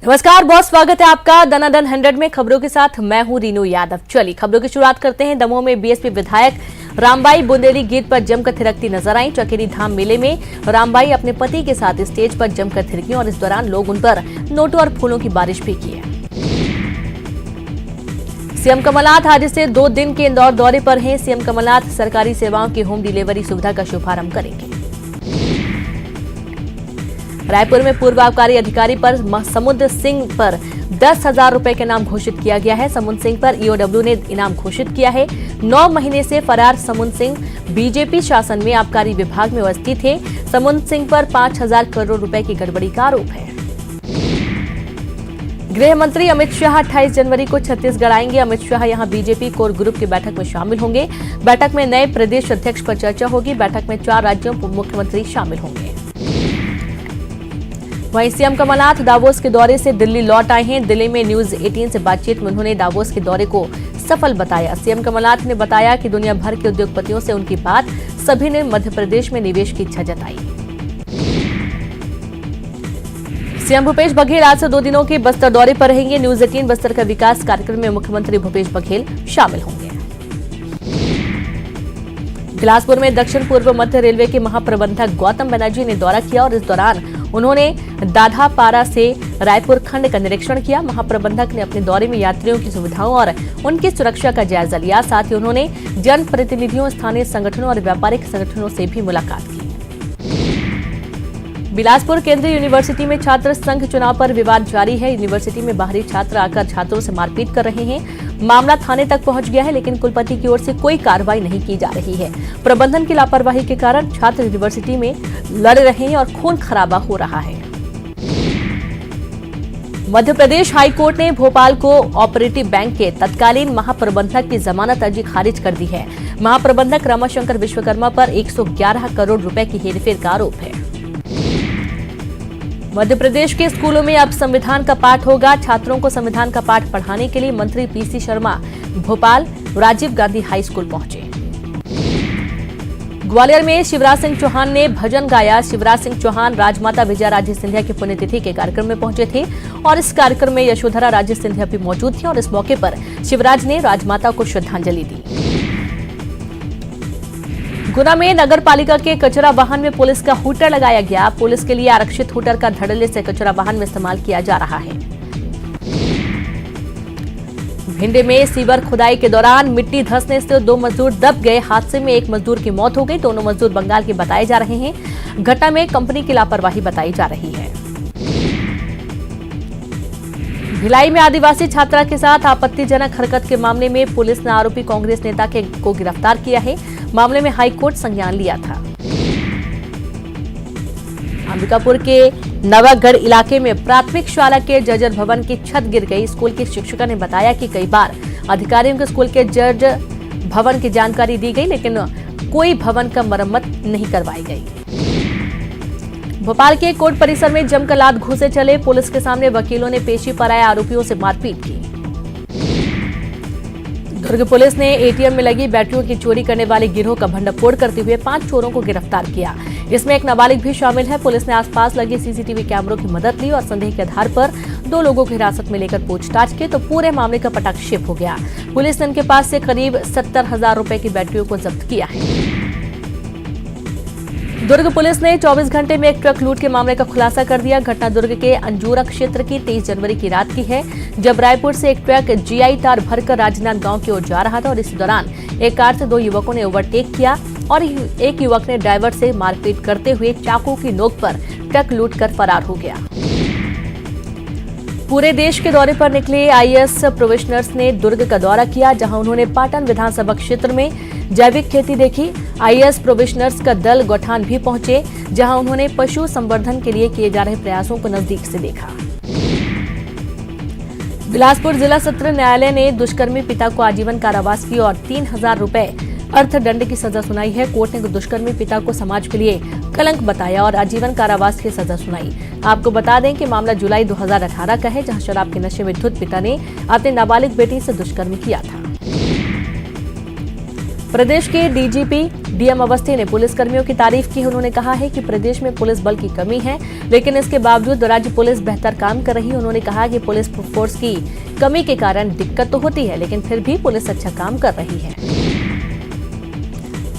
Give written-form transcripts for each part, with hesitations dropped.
नमस्कार, बहुत स्वागत है आपका दनादन 100 में। खबरों के साथ मैं हूं रीनू यादव। चलिए खबरों की शुरुआत करते हैं। दमोह में बीएसपी विधायक रामबाई बुंदेली गीत पर जमकर थिरकती नजर आई। चकेरी धाम मेले में रामबाई अपने पति के साथ स्टेज पर जमकर थिरकी और इस दौरान लोग उन पर नोटों और फूलों की बारिश भी की है। सीएम कमलनाथ आज से 2 दिन के इंदौर दौरे पर हैं। सीएम कमलनाथ सरकारी सेवाओं की होम डिलीवरी सुविधा का शुभारंभ करेंगे। रायपुर में पूर्व आबकारी अधिकारी पर समुद्र सिंह पर 10,000 रुपए के इनाम घोषित किया गया है। समुद्र सिंह पर ईओडब्ल्यू ने इनाम घोषित किया है। 9 महीने से फरार समुद्र सिंह बीजेपी शासन में आबकारी विभाग में उपस्थित थे। समुद्र सिंह पर 5,000 करोड़ रुपए की गड़बड़ी का आरोप है। गृह मंत्री अमित शाह 28 जनवरी को छत्तीसगढ़ आएंगे। अमित शाह यहां बीजेपी कोर ग्रुप की बैठक में शामिल होंगे। बैठक में नए प्रदेश अध्यक्ष पर चर्चा होगी। बैठक में 4 राज्यों के मुख्यमंत्री शामिल होंगे। वहीं सीएम कमलनाथ दावोस के दौरे से दिल्ली लौट आए हैं। दिल्ली में न्यूज 18 से बातचीत में उन्होंने दावोस के दौरे को सफल बताया। सीएम कमलनाथ ने बताया कि दुनिया भर के उद्योगपतियों से उनकी बात, सभी ने मध्य प्रदेश में निवेश की इच्छा जताई। सीएम भूपेश बघेल आज से 2 दिनों के बस्तर दौरे पर रहेंगे। न्यूज 18 बस्तर का विकास कार्यक्रम में मुख्यमंत्री भूपेश बघेल शामिल होंगे। बिलासपुर में दक्षिण पूर्व मध्य रेलवे के महाप्रबंधक गौतम बनर्जी ने दौरा किया और इस दौरान उन्होंने दाधापारा से रायपुर खंड का निरीक्षण किया। महाप्रबंधक ने अपने दौरे में यात्रियों की सुविधाओं और उनकी सुरक्षा का जायजा लिया। साथ ही उन्होंने जनप्रतिनिधियों, स्थानीय संगठनों और व्यापारिक संगठनों से भी मुलाकात की। बिलासपुर केंद्रीय यूनिवर्सिटी में छात्र संघ चुनाव पर विवाद जारी है। यूनिवर्सिटी में बाहरी छात्र आकर छात्रों से मारपीट कर रहे हैं। मामला थाने तक पहुंच गया है, लेकिन कुलपति की ओर से कोई कार्रवाई नहीं की जा रही है। प्रबंधन की लापरवाही के कारण छात्र यूनिवर्सिटी में लड़ रहे हैं और खून खराबा हो रहा है। मध्य प्रदेश हाईकोर्ट ने भोपाल को ऑपरेटिव बैंक के तत्कालीन महाप्रबंधक की जमानत अर्जी खारिज कर दी है। महाप्रबंधक रमाशंकर विश्वकर्मा पर 111 करोड़ रुपए की हेरफेर का आरोप है। मध्य प्रदेश के स्कूलों में अब संविधान का पाठ होगा। छात्रों को संविधान का पाठ पढ़ाने के लिए मंत्री PC Sharma Bhopal Rajiv Gandhi high school पहुंचे। ग्वालियर में शिवराज सिंह चौहान ने भजन गाया। शिवराज सिंह चौहान राजमाता विजया राजे सिंधिया की पुण्यतिथि के कार्यक्रम में पहुंचे थे और इस कार्यक्रम में यशोधरा राजे सिंधिया भी मौजूद थी और इस मौके पर शिवराज ने राजमाता को श्रद्धांजलि दी। गुना में नगर पालिका के कचरा वाहन में पुलिस का हूटर लगाया गया। पुलिस के लिए आरक्षित हूटर का धड़ल्ले से कचरा वाहन में इस्तेमाल किया जा रहा है। भिंड में सीवर खुदाई के दौरान मिट्टी धंसने से 2 मजदूर दब गए। हादसे में 1 मजदूर की मौत हो गई। दोनों मजदूर बंगाल के बताए जा रहे हैं। घटना में कंपनी की लापरवाही बताई जा रही है। भिलाई में आदिवासी छात्रा के साथ आपत्तिजनक हरकत के मामले में पुलिस ने आरोपी कांग्रेस नेता को गिरफ्तार किया है। मामले में हाईकोर्ट संज्ञान लिया था। अंबिकापुर के नवागढ़ इलाके में प्राथमिक शाला के जर्जर भवन की छत गिर गई। स्कूल की शिक्षिका ने बताया कि कई बार अधिकारियों को स्कूल के जर्जर भवन की जानकारी दी गई, लेकिन कोई भवन का मरम्मत नहीं करवाई गई। भोपाल के कोर्ट परिसर में जमकर लात घूंसे चले। पुलिस के सामने वकीलों ने पेशी पर आए आरोपियों से मारपीट की। दुर्ग पुलिस ने एटीएम में लगी बैटरियों की चोरी करने वाले गिरोह का भंडाफोड़ करते हुए 5 चोरों को गिरफ्तार किया। इसमें एक नाबालिग भी शामिल है। पुलिस ने आसपास लगे सीसीटीवी कैमरों की मदद ली और संदेह के आधार पर 2 लोगों को हिरासत में लेकर पूछताछ की तो पूरे मामले का पटाक्षेप हो गया। पुलिस ने उनके पास से करीब 70,000 रुपए की बैटरियों को जब्त किया है। दुर्ग पुलिस ने 24 घंटे में एक ट्रक लूट के मामले का खुलासा कर दिया। घटना दुर्ग के अंजूरा क्षेत्र की 23 जनवरी की रात की है, जब रायपुर से एक ट्रक जीआई तार भरकर राजनाथ गांव की ओर जा रहा था और इसी दौरान एक कार से 2 युवकों ने ओवरटेक किया और एक युवक ने ड्राइवर से मारपीट करते हुए चाकू की नोक पर ट्रक लूट कर फरार हो गया। पूरे देश के दौरे पर निकले आईएएस प्रोबेशनर्स ने दुर्ग का दौरा किया, जहां उन्होंने पाटन विधानसभा क्षेत्र में जैविक खेती देखी। आईएएस प्रोबेशनर्स का दल गौठान भी पहुंचे, जहां उन्होंने पशु संवर्धन के लिए किए जा रहे प्रयासों को नजदीक से देखा। बिलासपुर जिला सत्र न्यायालय ने दुष्कर्मी पिता को आजीवन कारावास की और 3,000 रुपए अर्थदंड की सजा सुनाई है। कोर्ट ने दुष्कर्मी पिता को समाज के लिए कलंक बताया और आजीवन कारावास की सजा सुनाई। आपको बता दें कि मामला जुलाई 2018 का है, जहां शराब के नशे में धुत पिता ने अपने नाबालिग बेटी से दुष्कर्म किया था। प्रदेश के डीजीपी डीएम अवस्थी ने पुलिसकर्मियों की तारीफ की। उन्होंने कहा है कि प्रदेश में पुलिस बल की कमी है, लेकिन इसके बावजूद राज्य पुलिस बेहतर काम कर रही है। उन्होंने कहा कि पुलिस फोर्स की कमी के कारण दिक्कत तो होती है, लेकिन फिर भी पुलिस अच्छा काम कर रही है।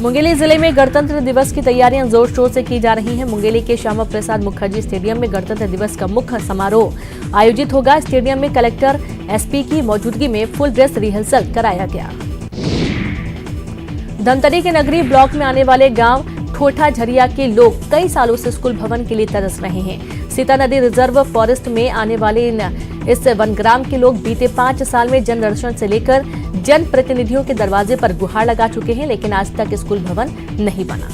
मुंगेली जिले में गणतंत्र दिवस की तैयारियां जोर शोर से की जा रही हैं। मुंगेली के श्यामा प्रसाद मुखर्जी स्टेडियम में गणतंत्र दिवस का मुख्य समारोह आयोजित होगा। स्टेडियम में कलेक्टर एसपी की मौजूदगी में फुल ड्रेस रिहर्सल कराया गया। धमतरी के नगरी ब्लॉक में आने वाले गांव ठोठा झरिया के लोग कई सालों से स्कूल भवन के लिए तरस रहे हैं। सीता नदी रिजर्व फॉरेस्ट में आने वाले इस वनग्राम के लोग बीते 5 साल में जन दर्शन से लेकर जन प्रतिनिधियों के दरवाजे पर गुहार लगा चुके हैं, लेकिन आज तक स्कूल भवन नहीं बना।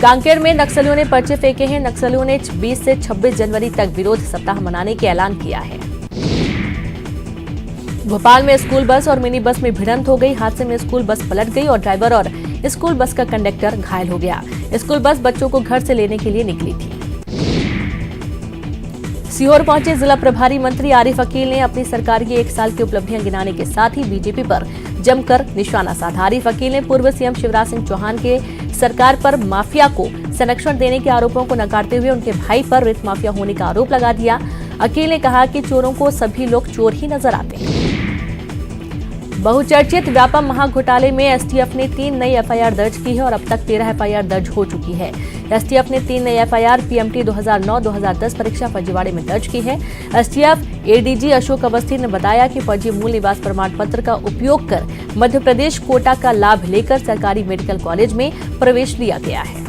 कांकेर में नक्सलियों ने पर्चे फेंके हैं। नक्सलियों ने 20 से 26 जनवरी तक विरोध सप्ताह मनाने के ऐलान किया है। भोपाल में स्कूल बस और मिनी बस में भिड़ंत हो गई। हादसे में स्कूल बस पलट गई और ड्राइवर और स्कूल बस का कंडक्टर घायल हो गया। स्कूल बस बच्चों को घर से लेने के लिए निकली थी। सीहोर पहुंचे जिला प्रभारी मंत्री आरिफ अकील ने अपनी सरकार की 1 साल की उपलब्धियां गिनाने के साथ ही बीजेपी पर जमकर निशाना साधा। आरिफ अकील ने पूर्व सीएम शिवराज सिंह चौहान के सरकार पर माफिया को संरक्षण देने के आरोपों को नकारते हुए उनके भाई पर रेत माफिया होने का आरोप लगा दिया। अकील ने कहा कि चोरों को सभी लोग चोर ही नजर आते हैं। बहुचर्चित व्यापा महाघोटाले में एसटीएफ ने 3 नई एफआईआर दर्ज की है और अब तक 13 एफआईआर दर्ज हो चुकी है। एसटीएफ ने 3 नई एफआईआर पीएमटी 2009-2010 परीक्षा फर्जीवाड़े में दर्ज की है। एसटीएफ एडीजी अशोक अवस्थी ने बताया कि फर्जी मूल निवास प्रमाण पत्र का उपयोग कर मध्य प्रदेश कोटा का लाभ लेकर सरकारी मेडिकल कॉलेज में प्रवेश लिया गया है।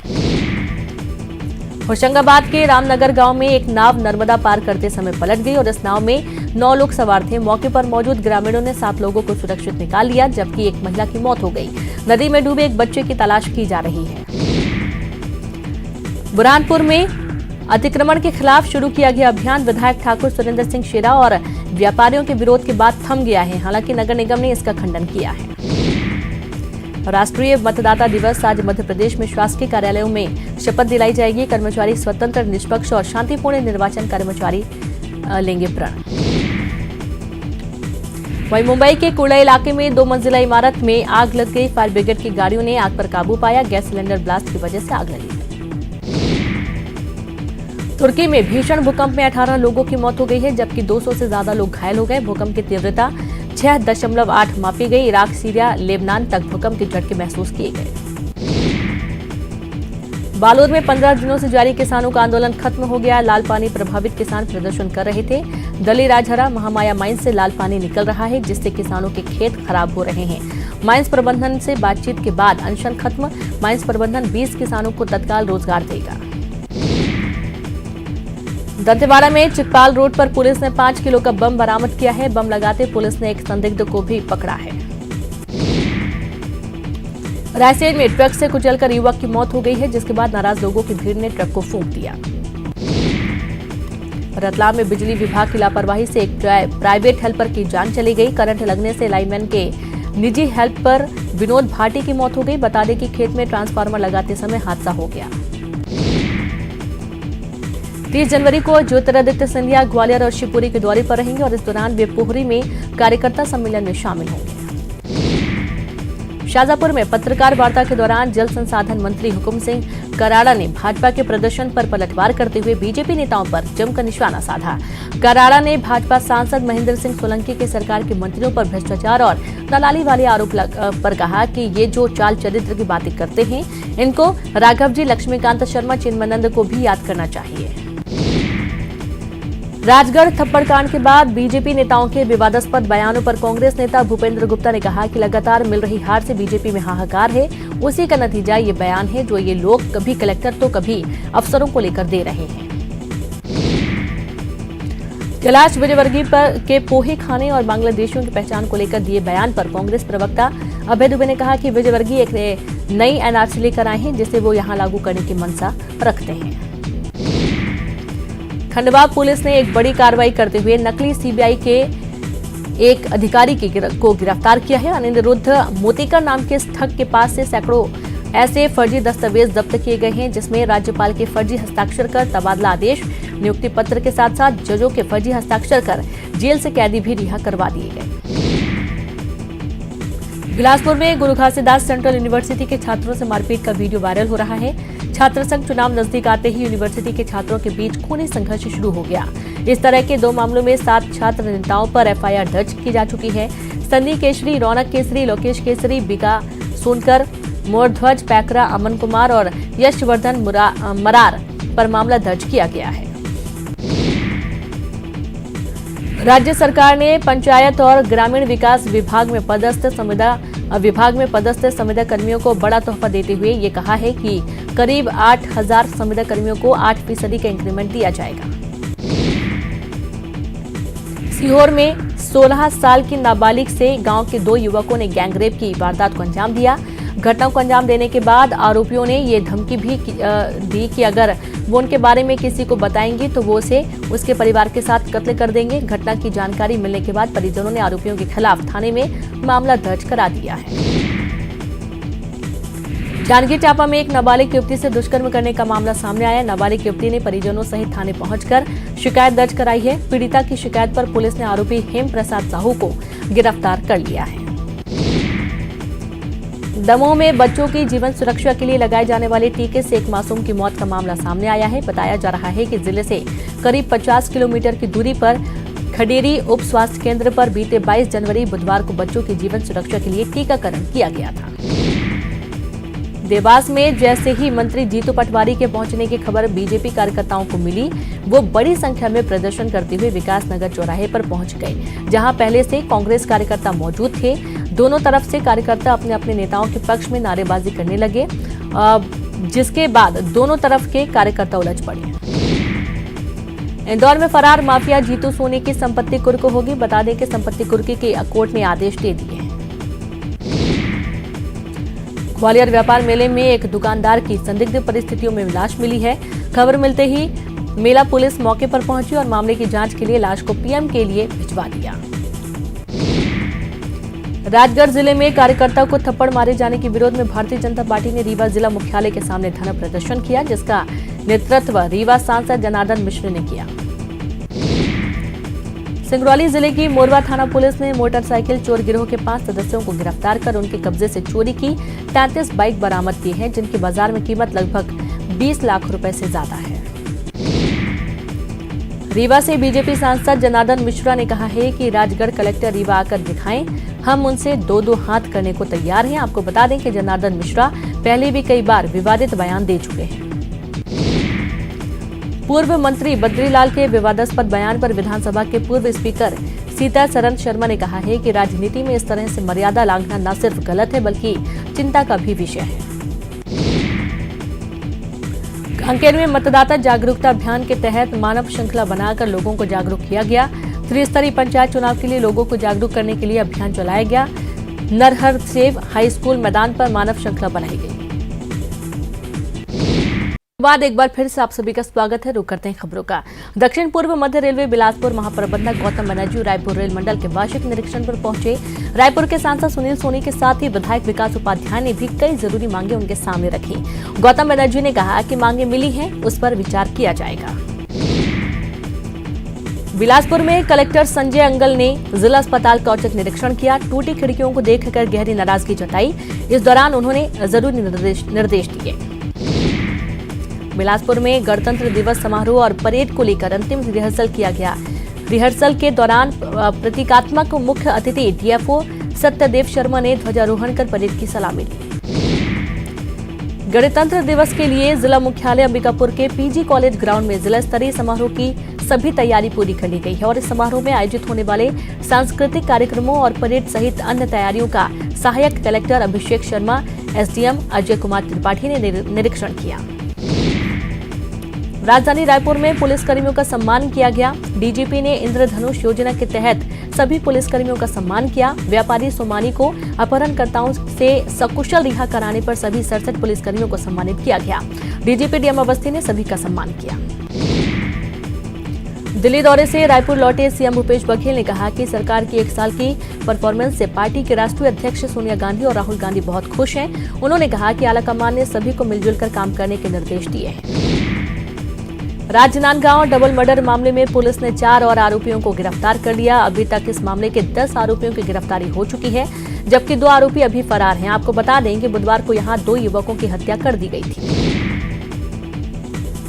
होशंगाबाद के रामनगर गांव में एक नाव नर्मदा पार करते समय पलट गई और इस नाव में 9 लोग सवार थे। मौके पर मौजूद ग्रामीणों ने 7 लोगों को सुरक्षित निकाल लिया, जबकि एक महिला की मौत हो गई। नदी में डूबे एक बच्चे की तलाश की जा रही है। बुरहानपुर में अतिक्रमण के खिलाफ शुरू किया गया अभियान विधायक ठाकुर सुरेंद्र सिंह शेरा और व्यापारियों के विरोध के बाद थम गया है। हालांकि नगर निगम ने इसका खंडन किया है। राष्ट्रीय मतदाता दिवस आज मध्य प्रदेश में शासकीय कार्यालयों में शपथ दिलाई जाएगी। कर्मचारी स्वतंत्र, निष्पक्ष और शांतिपूर्ण निर्वाचन कर्मचारी लेंगे प्रण। वहीं मुंबई के कुड़ा इलाके में 2 मंजिला इमारत में आग लग गई। फायर ब्रिगेड की गाड़ियों ने आग पर काबू पाया। गैस सिलेंडर ब्लास्ट की वजह से आग लगी। तुर्की में भीषण भूकंप में 18 लोगों की मौत हो गई है, जबकि 200 से ज्यादा लोग घायल हो गए। भूकंप की तीव्रता 6.8 मापी गई। इराक, सीरिया, लेबनान तक भूकंप के झटके महसूस किए गए। बालोद में 15 दिनों से जारी किसानों का आंदोलन खत्म हो गया। लाल पानी प्रभावित किसान प्रदर्शन कर रहे थे। दली राजहरा महामाया माइंस से लाल पानी निकल रहा है, जिससे किसानों के खेत खराब हो रहे हैं। माइंस प्रबंधन से बातचीत के बाद अनशन खत्म। माइंस प्रबंधन 20 किसानों को तत्काल रोजगार देगा। दंतेवाड़ा में चिकपाल रोड पर पुलिस ने 5 किलो का बम बरामद किया है। बम लगाते पुलिस ने एक संदिग्ध को भी पकड़ा है। रायसेन में ट्रक से कुचलकर युवक की मौत हो गई है, जिसके बाद नाराज लोगों की भीड़ ने ट्रक को फूंक दिया। रतलाम में बिजली विभाग की लापरवाही से एक प्राइवेट हेल्पर की जान चली गई। करंट लगने से लाइनमैन के निजी हेल्पर विनोद भाटी की मौत हो गई। बता दें कि खेत में ट्रांसफार्मर लगाते समय हादसा हो गया। 30 जनवरी को ज्योतिरादित्य सिंधिया ग्वालियर और शिवपुरी के दौरे पर रहेंगे और इस दौरान वे पोहरी में कार्यकर्ता सम्मेलन में शामिल होंगे। शाजापुर में पत्रकार वार्ता के दौरान जल संसाधन मंत्री हुकुम सिंह कराड़ा ने भाजपा के प्रदर्शन पर पलटवार करते हुए बीजेपी नेताओं पर जमकर निशाना साधा। कराड़ा ने भाजपा सांसद महेंद्र सिंह सोलंकी के सरकार के मंत्रियों पर भ्रष्टाचार और दलाली वाले आरोप पर कहा कि ये जो चाल चरित्र की बातें करते हैं, इनको राघव जी, लक्ष्मीकांत शर्मा, चिन्मयानंद को भी याद करना चाहिए। राजगढ़ थप्पड़ कांड के बाद बीजेपी नेताओं के विवादास्पद बयानों पर कांग्रेस नेता भूपेंद्र गुप्ता ने कहा कि लगातार मिल रही हार से बीजेपी में हाहाकार है। उसी का नतीजा ये बयान है जो ये लोग कभी कलेक्टर तो कभी अफसरों को लेकर दे रहे हैं। कैलाश विजयवर्गीय के पोहे खाने और बांग्लादेशियों की पहचान को लेकर दिए बयान पर कांग्रेस प्रवक्ता अभय दुबे ने कहा कि विजयवर्गीय एक नई एनआरसी लेकर आए हैं, जिसे वो यहां लागू करने की मंशा रखते हैं। खंडवा पुलिस ने एक बड़ी कार्रवाई करते हुए नकली सीबीआई के एक अधिकारी को गिरफ्तार किया है। अनिरुद्ध मोतीकर नाम के इस ठग के पास से सैकड़ों ऐसे फर्जी दस्तावेज जब्त किए गए हैं, जिसमें राज्यपाल के फर्जी हस्ताक्षर कर तबादला आदेश, नियुक्ति पत्र के साथ साथ जजों के फर्जी हस्ताक्षर कर जेल से कैदी भी रिहा करवा दिए गए। बिलासपुर में गुरु घासीदास सेंट्रल यूनिवर्सिटी के छात्रों से मारपीट का वीडियो वायरल हो रहा है। छात्र संघ चुनाव नजदीक आते ही यूनिवर्सिटी के छात्रों के बीच खूनी संघर्ष शुरू हो गया। इस तरह के 2 मामलों में 7 छात्र नेताओं पर एफआईआर दर्ज की जा चुकी है। सन्नी केसरी, रौनक केसरी, लोकेश केसरी, बिका सोनकर, मोरध्वज पैकरा, अमन कुमार और यशवर्धन मरार पर मामला दर्ज किया गया है। राज्य सरकार ने पंचायत और ग्रामीण विकास विभाग में पदस्थ संविदा कर्मियों को बड़ा तोहफा देते हुए ये कहा है कि करीब 8,000 संविदा कर्मियों को 8% का इंक्रीमेंट दिया जाएगा। सीहोर में 16 साल की नाबालिग से गांव के 2 युवकों ने गैंगरेप की वारदात को अंजाम दिया। घटना को अंजाम देने के बाद आरोपियों ने ये धमकी भी दी कि अगर वो उनके बारे में किसी को बताएंगी तो वो उसे उसके परिवार के साथ कत्ल कर देंगे। घटना की जानकारी मिलने के बाद परिजनों ने आरोपियों के खिलाफ थाने में मामला दर्ज करा दिया है। जांजगीर चांपा में एक नाबालिग युवती से दुष्कर्म करने का मामला सामने आया। नाबालिग युवती ने परिजनों सहित थाने पहुंचकर शिकायत दर्ज कराई है। पीड़िता की शिकायत पर पुलिस ने आरोपी हेम प्रसाद साहू को गिरफ्तार कर लिया है। दमोह में बच्चों की जीवन सुरक्षा के लिए लगाए जाने वाले टीके से एक मासूम की मौत का मामला सामने आया है। बताया जा रहा है कि जिले से करीब 50 किलोमीटर की दूरी पर खडेरी उप स्वास्थ्य केंद्र पर बीते 22 जनवरी बुधवार को बच्चों की जीवन सुरक्षा के लिए टीकाकरण किया गया था। देवास में जैसे ही मंत्री जीतू पटवारी के पहुंचने की खबर बीजेपी कार्यकर्ताओं को मिली, वो बड़ी संख्या में प्रदर्शन करते हुए विकास नगर चौराहे पर पहुंच गए, जहां पहले से कांग्रेस कार्यकर्ता मौजूद थे। दोनों तरफ से कार्यकर्ता अपने अपने नेताओं के पक्ष में नारेबाजी करने लगे, जिसके बाद दोनों तरफ के कार्यकर्ता उलझ पड़े। इंदौर में फरार माफिया जीतू सोनी की संपत्ति कुर्क होगी। बता दें कि संपत्ति कुर्की के कोर्ट ने आदेश दे दिए हैं। ग्वालियर व्यापार मेले में एक दुकानदार की संदिग्ध परिस्थितियों में लाश मिली है। खबर मिलते ही मेला पुलिस मौके पर पहुंची और मामले की जांच के लिए लाश को पीएम के लिए भिजवा दिया। राजगढ़ जिले में कार्यकर्ता को थप्पड़ मारे जाने के विरोध में भारतीय जनता पार्टी ने रीवा जिला मुख्यालय के सामने धरना प्रदर्शन किया, जिसका नेतृत्व रीवा सांसद जनार्दन मिश्र ने किया। सिंगरौली जिले की मोरवा थाना पुलिस ने मोटरसाइकिल चोर गिरोह के 5 सदस्यों को गिरफ्तार कर उनके कब्जे से चोरी की 33 बाइक बरामद की है, जिनकी बाजार में कीमत लगभग 20 लाख रुपए से ज्यादा है। रीवा से बीजेपी सांसद जनार्दन मिश्रा ने कहा है कि राजगढ़ कलेक्टर रीवा आकर दिखाएं, हम उनसे 2-2 हाथ करने को तैयार हैं। आपको बता दें कि जनार्दन मिश्रा पहले भी कई बार विवादित बयान दे चुके हैं। पूर्व मंत्री बद्रीलाल के विवादास्पद बयान पर विधानसभा के पूर्व स्पीकर सीतासरन शर्मा ने कहा है कि राजनीति में इस तरह से मर्यादा लांघना न सिर्फ गलत है बल्कि चिंता का भी विषय है। कांकेर में मतदाता जागरूकता अभियान के तहत मानव श्रृंखला बनाकर लोगों को जागरूक किया गया। त्रिस्तरीय पंचायत चुनाव के लिए लोगों को जागरूक करने के लिए अभियान चलाया गया। नरहरसेव हाई स्कूल मैदान पर मानव श्रृंखला बनाई गई। बाद एक बार फिर से आप सभी का स्वागत है। रुक करते हैं खबरों का। दक्षिण पूर्व मध्य रेलवे बिलासपुर महाप्रबंधक गौतम बनर्जी रायपुर रेल मंडल के वार्षिक निरीक्षण पर पहुंचे। रायपुर के सांसद सुनील सोनी के साथ ही विधायक विकास उपाध्याय ने भी कई जरूरी मांगे उनके सामने रखी। गौतम बनर्जी ने कहा कि मांगे मिली हैं, उस पर विचार किया जाएगा। बिलासपुर में कलेक्टर संजय अंगल ने जिला अस्पताल का औचक निरीक्षण किया। टूटी खिड़कियों को देखकर गहरी नाराजगी जताई। इस दौरान उन्होंने जरूरी निर्देश दिए। बिलासपुर में गणतंत्र दिवस समारोह और परेड को लेकर अंतिम रिहर्सल किया गया। रिहर्सल के दौरान प्रतीकात्मक मुख्य अतिथि डीएफओ सत्यदेव शर्मा ने ध्वजारोहण कर परेड की सलामी ली। गणतंत्र दिवस के लिए जिला मुख्यालय अंबिकापुर के पीजी कॉलेज ग्राउंड में जिला स्तरीय समारोह की सभी तैयारी पूरी कर ली गई है और इस समारोह में आयोजित होने वाले सांस्कृतिक कार्यक्रमों और परेड सहित अन्य तैयारियों का सहायक कलेक्टर अभिषेक शर्मा, एसडीएम अजय कुमार त्रिपाठी ने निरीक्षण किया। राजधानी रायपुर में पुलिसकर्मियों का सम्मान किया गया। डीजीपी ने इंद्रधनुष योजना के तहत सभी पुलिसकर्मियों का सम्मान किया। व्यापारी सोमानी को अपहरणकर्ताओं से सकुशल रिहा कराने पर सभी 67 पुलिसकर्मियों को सम्मानित किया गया। डीजीपी डीएम अवस्थी ने सभी का सम्मान किया। दिल्ली दौरे से रायपुर लौटे सीएम भूपेश बघेल ने कहा कि सरकार की 1 साल की परफॉर्मेंस से पार्टी के राष्ट्रीय अध्यक्ष सोनिया गांधी और राहुल गांधी बहुत खुश हैं। उन्होंने कहा कि आलाकमान ने सभी को मिलजुल कर काम करने के निर्देश दिए हैं। राजनांदगांव डबल मर्डर मामले में पुलिस ने 4 और आरोपियों को गिरफ्तार कर लिया। अभी तक इस मामले के 10 आरोपियों की गिरफ्तारी हो चुकी है। जबकि 2 आरोपी अभी फरार हैं। आपको बता दें कि बुधवार को यहां 2 युवकों की हत्या कर दी गई थी।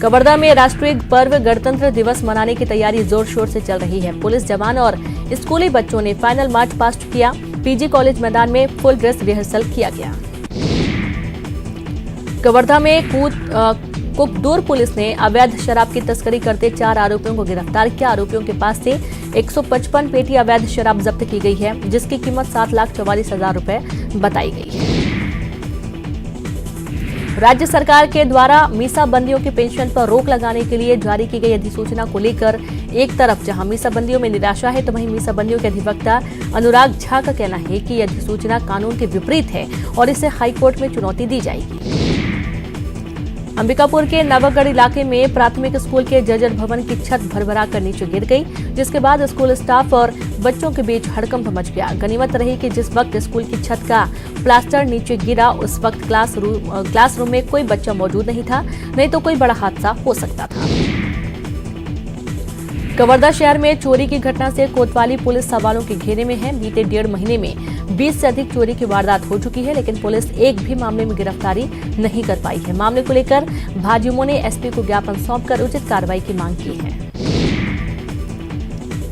कवर्धा में राष्ट्रीय पर्व गणतंत्र दिवस मनाने की तैयारी जोर शोर से चल रही है। पुलिस जवान और स्कूली बच्चों ने फाइनल मार्च पास्ट किया। पीजी कॉलेज मैदान में फुल ड्रेस रिहर्सल किया गया। कवर्धा में कुकदूर पुलिस ने अवैध शराब की तस्करी करते 4 आरोपियों को गिरफ्तार किया। आरोपियों के पास से 155 पेटी अवैध शराब जब्त की गई है, जिसकी कीमत 7,44,000 रुपए बताई गई है। राज्य सरकार के द्वारा मीसाबंदियों की पेंशन पर रोक लगाने के लिए जारी की गई अधिसूचना को लेकर एक तरफ जहां मीसाबंदियों में निराशा है, तो वहीं मीसाबंदियों के अधिवक्ता अनुराग झा का कहना है कि यह अधिसूचना कानून के विपरीत है और इसे हाईकोर्ट में चुनौती दी जाएगी। अंबिकापुर के नवागढ़ इलाके में प्राथमिक स्कूल के जर्जर भवन की छत भरभरा कर नीचे गिर गई, जिसके बाद स्कूल स्टाफ और बच्चों के बीच हड़कंप मच गया। गनीमत रही कि जिस वक्त स्कूल की छत का प्लास्टर नीचे गिरा उस वक्त क्लासरूम में कोई बच्चा मौजूद नहीं था, नहीं तो कोई बड़ा हादसा हो सकता था। कवर्धा शहर में चोरी की घटना से कोतवाली पुलिस सवालों के घेरे में है। बीते 1.5 महीने में 20 से अधिक चोरी की वारदात हो चुकी है, लेकिन पुलिस एक भी मामले में गिरफ्तारी नहीं कर पाई है। मामले को लेकर भाजयुमों ने एसपी को ज्ञापन सौंपकर उचित कार्रवाई की मांग की है।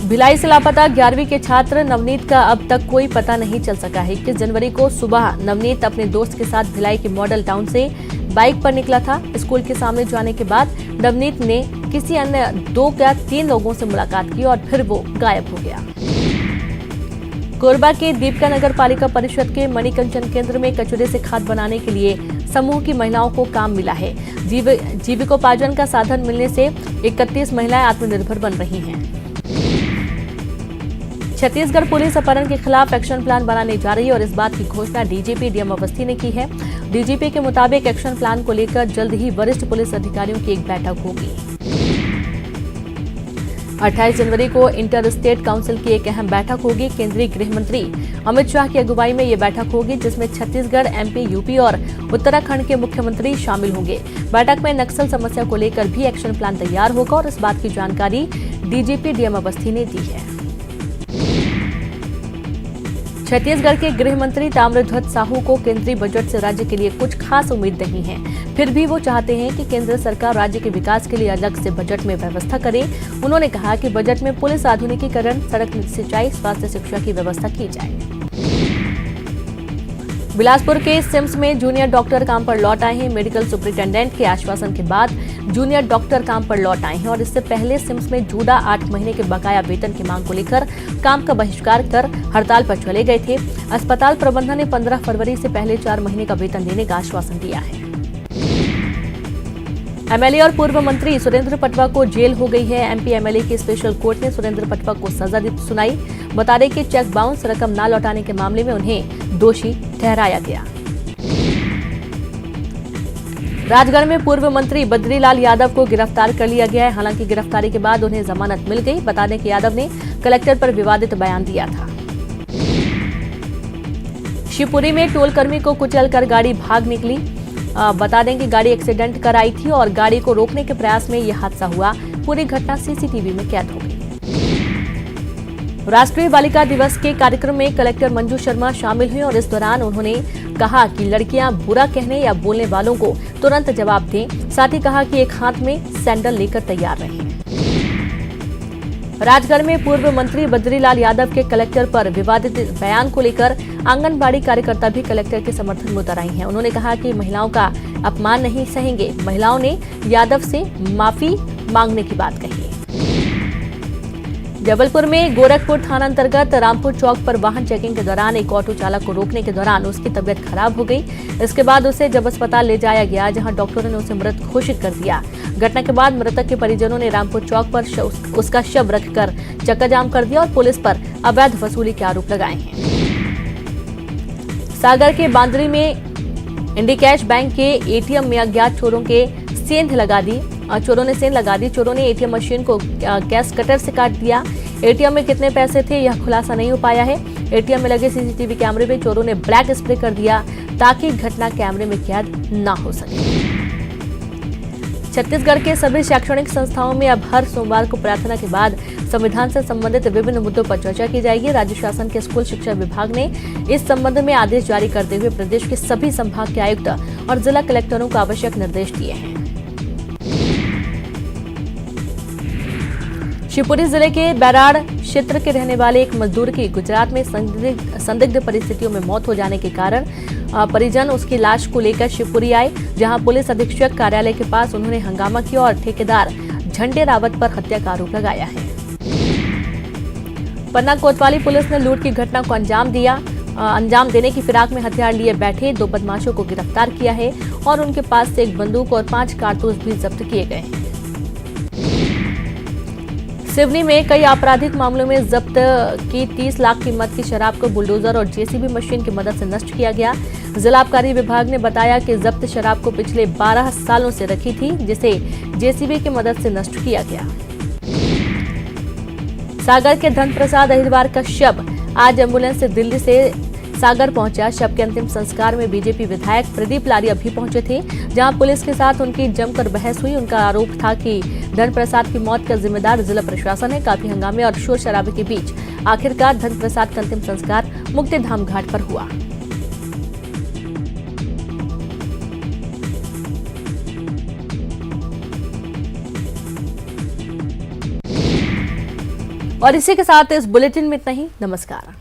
भिलाई से लापता 11वीं के छात्र नवनीत का अब तक कोई पता नहीं चल सका है। 21 जनवरी को सुबह नवनीत अपने दोस्त के साथ भिलाई के मॉडल टाउन से बाइक पर निकला था। स्कूल के सामने जाने के बाद नवनीत ने किसी अन्य 2 या 3 लोगों से मुलाकात की और फिर वो गायब हो गया। कोरबा के दीपका नगर पालिका परिषद के मणिकंचन केंद्र में कचरे से खाद बनाने के लिए समूह की महिलाओं को काम मिला है। जीविकोपार्जन का साधन मिलने से 31 महिलाएं आत्मनिर्भर बन रही हैं। छत्तीसगढ़ पुलिस अपहरण के खिलाफ एक्शन प्लान बनाने जा रही है और इस बात की घोषणा डीजीपी डीएम अवस्थी ने की है। डीजीपी के मुताबिक एक्शन प्लान को लेकर जल्द ही वरिष्ठ पुलिस अधिकारियों की एक बैठक होगी। 28 जनवरी को इंटर स्टेट काउंसिल की एक अहम बैठक होगी। केंद्रीय गृह मंत्री अमित शाह की अगुवाई में ये बैठक होगी, जिसमें छत्तीसगढ़, एमपी, यूपी और उत्तराखंड के मुख्यमंत्री शामिल होंगे। बैठक में नक्सल समस्या को लेकर भी एक्शन प्लान तैयार होगा और इस बात की जानकारी डीजीपी डीएम अवस्थी ने दी है। छत्तीसगढ़ के गृह मंत्री ताम्रध्वज साहू को केंद्रीय बजट से राज्य के लिए कुछ खास उम्मीद नहीं है। फिर भी वो चाहते हैं कि केंद्र सरकार राज्य के विकास के लिए अलग से बजट में व्यवस्था करे। उन्होंने कहा कि बजट में पुलिस आधुनिकीकरण, सड़क सिंचाई, स्वास्थ्य, शिक्षा की व्यवस्था की जाए। बिलासपुर के सिम्स में जूनियर डॉक्टर काम पर लौट आए हैं। मेडिकल सुपरिटेंडेंट के आश्वासन के बाद जूनियर डॉक्टर काम पर लौट आए हैं और इससे पहले सिम्स में जुड़ा 8 महीने के बकाया वेतन की मांग को लेकर काम का बहिष्कार कर हड़ताल पर चले गए थे। अस्पताल प्रबंधन ने 15 फरवरी से पहले 4 महीने का वेतन देने का आश्वासन दिया है। एमएलए और पूर्व मंत्री सुरेंद्र पटवा को जेल हो गई है। एमपी एमएलए की स्पेशल कोर्ट ने सुरेंद्र पटवा को सजा सुनाई। बता दें कि चेक बाउंस रकम न लौटाने के मामले में उन्हें दोषी ठहराया गया। राजगढ़ में पूर्व मंत्री बद्रीलाल यादव को गिरफ्तार कर लिया गया है। हालांकि गिरफ्तारी के बाद उन्हें जमानत मिल गई। बता दें कि यादव ने कलेक्टर पर विवादित बयान दिया था। शिवपुरी में टोलकर्मी को कुचलकर गाड़ी भाग निकली। बता दें कि गाड़ी एक्सीडेंट कर आई थी और गाड़ी को रोकने के प्रयास में यह हादसा हुआ। पूरी घटना सीसीटीवी में कैद हो गई। राष्ट्रीय बालिका दिवस के कार्यक्रम में कलेक्टर मंजू शर्मा शामिल हुई और इस दौरान उन्होंने कहा कि लड़कियां बुरा कहने या बोलने वालों को तुरंत जवाब दें। साथ ही कहा कि एक हाथ में सैंडल लेकर तैयार रहें। राजगढ़ में पूर्व मंत्री बद्रीलाल यादव के कलेक्टर पर विवादित बयान को लेकर आंगनबाड़ी कार्यकर्ता भी कलेक्टर के समर्थन में उतर आई हैं। उन्होंने कहा कि महिलाओं का अपमान नहीं सहेंगे। महिलाओं ने यादव से माफी मांगने की बात कही। जबलपुर में गोरखपुर थाना अंतर्गत रामपुर चौक पर वाहन चेकिंग के दौरान एक ऑटो चालक को रोकने के दौरान उसकी तबीयत खराब हो गई। इसके बाद उसे जब अस्पताल ले जाया गया, जहां डॉक्टरों ने उसे मृत घोषित कर दिया। घटना के बाद मृतक के परिजनों ने रामपुर चौक पर उसका शव रखकर चक्काजाम कर दिया और पुलिस पर अवैध वसूली के आरोप लगाए हैं। सागर के बांदरी में इंडिकैश बैंक के एटीएम में अज्ञात चोरों ने सेंध लगा दी। चोरों ने एटीएम मशीन को गैस कटर से काट दिया। एटीएम में कितने पैसे थे यह खुलासा नहीं हो पाया है। एटीएम में लगे सीसीटीवी कैमरे में चोरों ने ब्लैक स्प्रे कर दिया ताकि घटना कैमरे में कैद न हो सके। छत्तीसगढ़ के सभी शैक्षणिक संस्थाओं में अब हर सोमवार को प्रार्थना के बाद संविधान से संबंधित विभिन्न मुद्दों पर चर्चा की जाएगी। राज्य शासन के स्कूल शिक्षा विभाग ने इस संबंध में आदेश जारी करते हुए प्रदेश के सभी संभाग के आयुक्त और जिला कलेक्टरों को आवश्यक निर्देश दिए हैं। शिवपुरी जिले के बैराड़ क्षेत्र के रहने वाले एक मजदूर की गुजरात में संदिग्ध परिस्थितियों में मौत हो जाने के कारण परिजन उसकी लाश को लेकर शिवपुरी आए, जहां पुलिस अधीक्षक कार्यालय के पास उन्होंने हंगामा किया और ठेकेदार झंडे रावत पर हत्या का आरोप लगाया है। पन्ना कोतवाली पुलिस ने लूट की घटना को अंजाम देने की फिराक में हथियार लिए बैठे 2 बदमाशों को गिरफ्तार किया है और उनके पास से एक बंदूक और 5 कारतूस भी जब्त किए गए हैं। सिवनी में कई आपराधिक मामलों में जब्त की 30 लाख कीमत की शराब को बुलडोजर और जेसीबी मशीन की मदद से नष्ट किया गया। जिला आबकारी विभाग ने बताया कि जब्त शराब को पिछले 12 सालों से रखी थी, जिसे जेसीबी की मदद से नष्ट किया गया। सागर के धन प्रसाद अहिरवार का शव आज एम्बुलेंस से दिल्ली से सागर पहुंचा। शव के अंतिम संस्कार में बीजेपी विधायक प्रदीप लारिया भी पहुंचे थे, जहां पुलिस के साथ उनकी जमकर बहस हुई। उनका आरोप था कि धन प्रसाद की मौत का जिम्मेदार जिला प्रशासन है। काफी हंगामे और शोर शराबे के बीच आखिरकार धन प्रसाद का अंतिम संस्कार मुक्तिधाम घाट पर हुआ। और इसी के साथ इस बुलेटिन में इतना ही। नमस्कार।